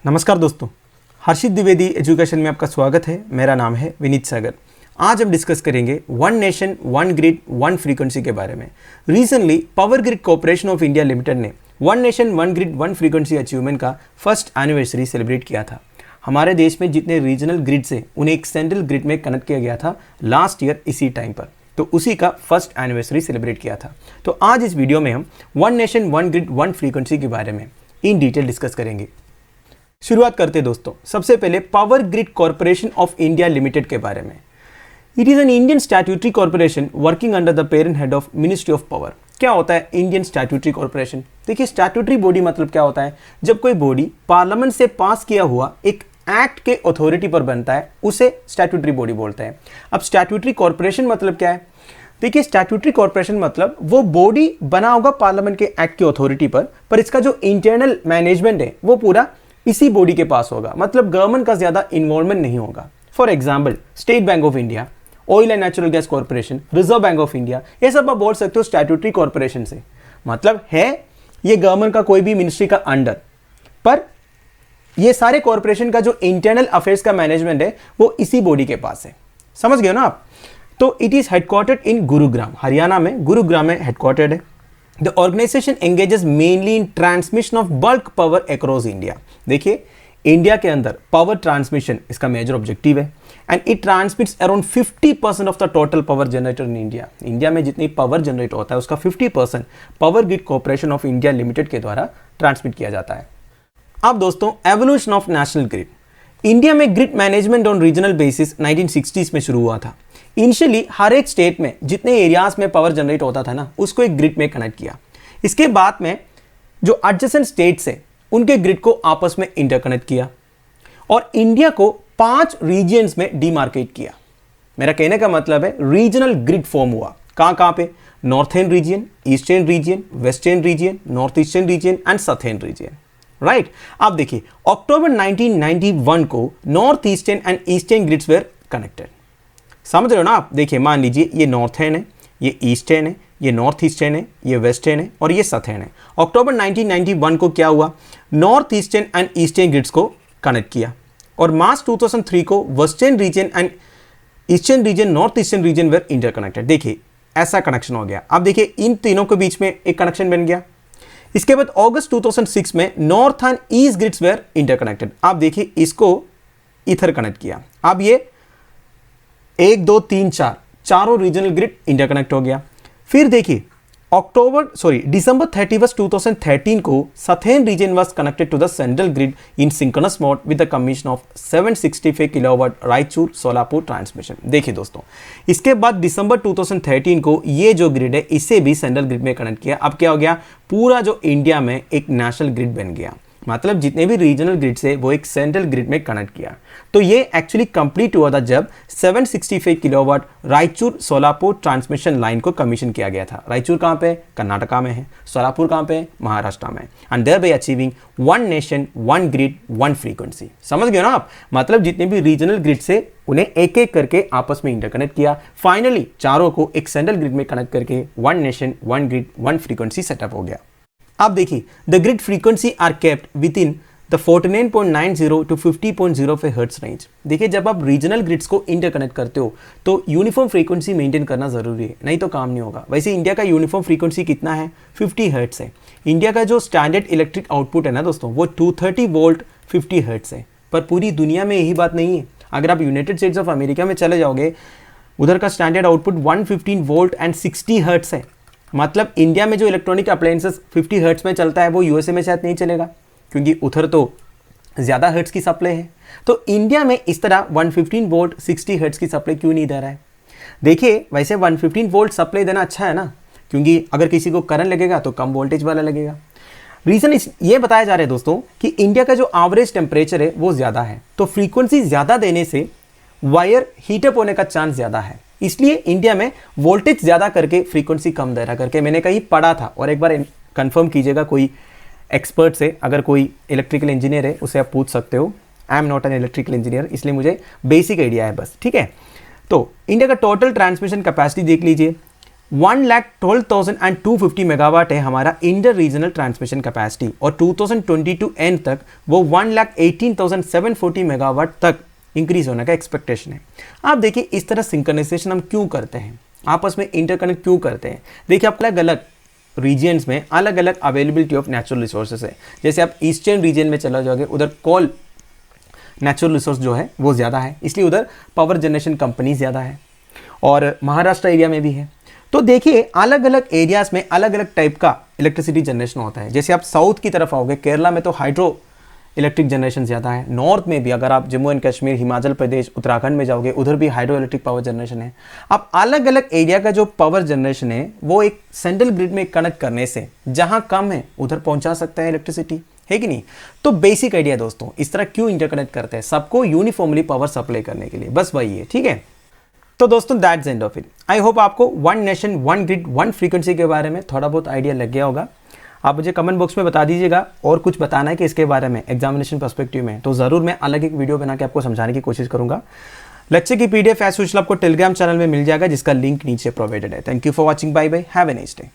नमस्कार दोस्तों, हर्षित द्विवेदी एजुकेशन में आपका स्वागत है। मेरा नाम है विनीत सागर। आज हम डिस्कस करेंगे one nation one grid one frequency के बारे में। Recently power grid corporation of India limited ने one nation one grid one frequency achievement का फर्स्ट एनिवर्सरी सेलिब्रेट किया था। हमारे देश में जितने रीजनल ग्रिड्स हैं उन्हें एक सेंट्रल ग्रिड में कनेक्ट किया गया था लास्ट ईयर इसी टाइम पर, तो उसी का फर्स्ट एनिवर्सरी सेलिब्रेट किया था। तो आज इस वीडियो में हम one nation one grid one frequency के बारे में इन डिटेल डिस्कस करेंगे। शुरुआत करते हैं दोस्तों, सबसे पहले power grid corporation of India limited के बारे में। It is an Indian statutory corporation working under the parent head of ministry of power. क्या होता है इंडियन स्टैट्यूटरी कॉर्पोरेशन? देखिए, स्टैट्यूटरी बॉडी मतलब क्या होता है? जब कोई बॉडी पार्लियामेंट से पास किया हुआ एक एक्ट के अथॉरिटी पर बनता है उसे स्टैट्यूटरी बॉडी बोलते हैं। अब स्टैट्यूटरी कॉर्पोरेशन मतलब क्या है? देखिए, स्टैट्यूटरी कॉर्पोरेशन मतलब वो बॉडी बना होगा पार्लियामेंट के एक्ट की अथॉरिटी पर इसका जो इंटरनल मैनेजमेंट है वो पूरा इसी बॉडी के पास होगा, मतलब गवर्नमेंट का ज्यादा इन्वॉल्वमेंट नहीं होगा। For example, state bank of India, oil and natural gas corporation, reserve bank of India, ये सब आप बोल सकते हो स्टैट्यूटरी कॉर्पोरेशन से। मतलब है ये गवर्नमेंट का कोई भी मिनिस्ट्री का अंडर, पर ये सारे कॉर्पोरेशन का जो इंटरनल अफेयर्स का मैनेजमेंट है वो इसी बॉडी के पास है। समझ गए ना आप? तो it is headquartered in Gurugram, Haryana में गुरुग्राम में हेडक्वार्टर्ड है। The organization engages mainly in transmission of bulk power across India. देखिए, इंडिया के अंदर पावर ट्रांसमिशन इसका मेजर ऑब्जेक्टिव है and it transmits around 50% of the total power generator in India. India में जितनी पावर जनरेट होता है उसका 50% power grid corporation of India limited के द्वारा ट्रांसमिट किया जाता है। अब दोस्तों, evolution of national grid. India में grid management on regional basis 1960s में शुरू हुआ था। इनिशियली हर एक स्टेट में जितने एरियाज में पावर जनरेट होता था ना उसको एक ग्रिड में कनेक्ट किया। इसके बाद में जो एडजेसेंट स्टेट्स है उनके ग्रिड को आपस में इंटरकनेक्ट किया और इंडिया को 5 रीजियंस में डिमार्केट किया। मेरा कहने का मतलब है रीजनल ग्रिड फॉर्म हुआ। कहां पे? Northern region, eastern region, western region, north eastern region and southern region. Right, अब देखिए, अक्टूबर 1991 को north eastern and eastern grids were connected. समझ रहे हो ना आप? देखिए, मान लीजिए ये नॉर्थर्न है, ये ईस्टर्न है, ये नॉर्थ ईस्टर्न है, ये वेस्टर्न है और ये साउथर्न है। अक्टूबर 1991 को क्या हुआ? North eastern and eastern grids को कनेक्ट किया और मार्च 2003 को western region and eastern region, north eastern region were interconnected. देखिए, ऐसा कनेक्शन हो गया। अब देखिए, इन तीनों के बीच में एक कनेक्शन बन गया। इसके बाद अगस्त 2006 में north and east grids were interconnected. आप देखिए, इसको इधर कनेक्ट किया। अब ये 1 2 3 4 चारों रीजनल ग्रिड इंटरकनेक्ट हो गया। फिर देखिए, दिसंबर 31, 2013 को southern region was connected to the central grid in synchronous mode with the commission of 765 kilowatt Raichur Solapur transmission. देखिए दोस्तों, इसके बाद दिसंबर 2013 को ये जो ग्रिड है इसे भी सेंट्रल ग्रिड में कनेक्ट किया। अब क्या हो गया? पूरा जो इंडिया में एक नेशनल ग्रिड बन गया, मतलब जितने भी रीजनल ग्रिड से वो एक सेंट्रल ग्रिड में कनेक्ट किया। तो ये एक्चुअली कंप्लीट हुआ था जब 765 kilowatt Raichur Solapur transmission line को कमीशन किया गया था। रायचूर कहाँ पे? कर्नाटका में है। सोलापुर कहाँ पे? महाराष्ट्र में। And thereby achieving one nation one grid one frequency. समझ गए ना आप? मतलब जितने भी रीजनल ग्रिड से उन्हें एक एक करके आपस में इंटरकनेक्ट किया। फाइनली चारों को एक सेंट्रल ग्रिड में कनेक्ट करके one nation one grid one frequency setup हो गया। अब देखिए, the grid frequency are kept within the 49.90 to 50.05 hertz range. देखिए, जब आप रीजनल ग्रिड्स को इंटरकनेक्ट करते हो तो यूनिफॉर्म फ्रीक्वेंसी मेंटेन करना जरूरी है, नहीं तो काम नहीं होगा। वैसे इंडिया का यूनिफॉर्म फ्रीक्वेंसी कितना है? 50 हर्ट्ज है। इंडिया का जो स्टैंडर्ड इलेक्ट्रिक आउटपुट है ना दोस्तों, वो 230 वोल्ट 50 हर्ट्ज है। पर पूरी दुनिया में यही बात नहीं है। अगर आप यूनाइटेड स्टेट्स ऑफ अमेरिका में चले जाओगे, उधर का standard output 115 volt and 60 hertz है। मतलब इंडिया में जो इलेक्ट्रॉनिक अप्लायंसेस 50 हर्ट्ज में चलता है वो यूएसए में शायद नहीं चलेगा, क्योंकि उधर तो ज़्यादा हर्ट्ज की सप्लाई है। तो इंडिया में इस तरह 115 वोल्ट 60 हर्ट्ज की सप्लाई क्यों नहीं दे रहा है? देखिए, वैसे 115 वोल्ट सप्लाई देना अच्छा है ना, क्योंकि अगर किसी को करंट लगेगा तो कम वोल्टेज वाला लगेगा। रीज़न ये बताया जा रहा है दोस्तों कि इंडिया का जो एवरेज टेम्परेचर है वो ज़्यादा है, तो फ्रीक्वेंसी ज़्यादा देने से वायर हीटअप होने का चांस ज़्यादा है। इसलिए इंडिया में वोल्टेज ज़्यादा करके फ्रीक्वेंसी कम दे रहा करके मैंने कहीं पढ़ा था। और एक बार कंफर्म कीजिएगा कोई एक्सपर्ट से, अगर कोई इलेक्ट्रिकल इंजीनियर है उसे आप पूछ सकते हो। I am not an electrical engineer, इसलिए मुझे बेसिक आइडिया है बस, ठीक है। तो इंडिया का टोटल ट्रांसमिशन कैपेसिटी देख लीजिए, 1,12,250 मेगावाट है हमारा इंटर रीजनल ट्रांसमिशन कैपेसिटी, और 2022 एंड तक वो 1,18,740 मेगावाट तक इंक्रीज होने का एक्सपेक्टेशन है। आप देखिए इस तरह सिंक्रोनाइजेशन हम क्यों करते हैं, आपस में इंटरकनेक्ट क्यों करते हैं। देखिए आप अलग अलग रीजियंस में अलग अलग अवेलेबिलिटी ऑफ नेचुरल रिसोर्सेज है। जैसे आप ईस्टर्न रीजन में चला जाओगे, उधर कोल नेचुरल रिसोर्स जो है वो ज़्यादा है, इसलिए उधर पावर जनरेशन कंपनी ज़्यादा है, और महाराष्ट्र एरिया में भी है। तो देखिए अलग अलग एरियाज में अलग अलग टाइप का इलेक्ट्रिसिटी जनरेशन होता है। जैसे आप साउथ की तरफ आओगे, केरला में तो हाइड्रो इलेक्ट्रिक जनरेशन ज़्यादा है। नॉर्थ में भी अगर आप जम्मू एंड कश्मीर, हिमाचल प्रदेश, उत्तराखंड में जाओगे, उधर भी हाइड्रो इलेक्ट्रिक पावर जनरेशन है। अब अलग अलग एरिया का जो पावर जनरेशन है वो एक सेंट्रल ग्रिड में कनेक्ट करने से जहां कम है उधर पहुंचा सकता है इलेक्ट्रिसिटी, है कि नहीं। तो बेसिक आइडिया दोस्तों, इस तरह क्यों इंटरकनेक्ट करते हैं, सबको यूनिफॉर्मली पावर सप्लाई करने के लिए, बस वही है, ठीक है। तो दोस्तों that's end of it. I hope आपको one nation one grid one frequency के बारे में थोड़ा बहुत आइडिया लग गया होगा। आप मुझे कमेंट बॉक्स में बता दीजिएगा, और कुछ बताना है कि इसके बारे में एग्जामिनेशन पर्सपेक्टिव में, तो ज़रूर मैं अलग एक वीडियो बना के आपको समझाने की कोशिश करूंगा। लेक्चर की PDF एज यूजुअल आपको टेलीग्राम चैनल में मिल जाएगा, जिसका लिंक नीचे प्रोवाइडेड है। Thank you for watching, bye bye, have a nice day.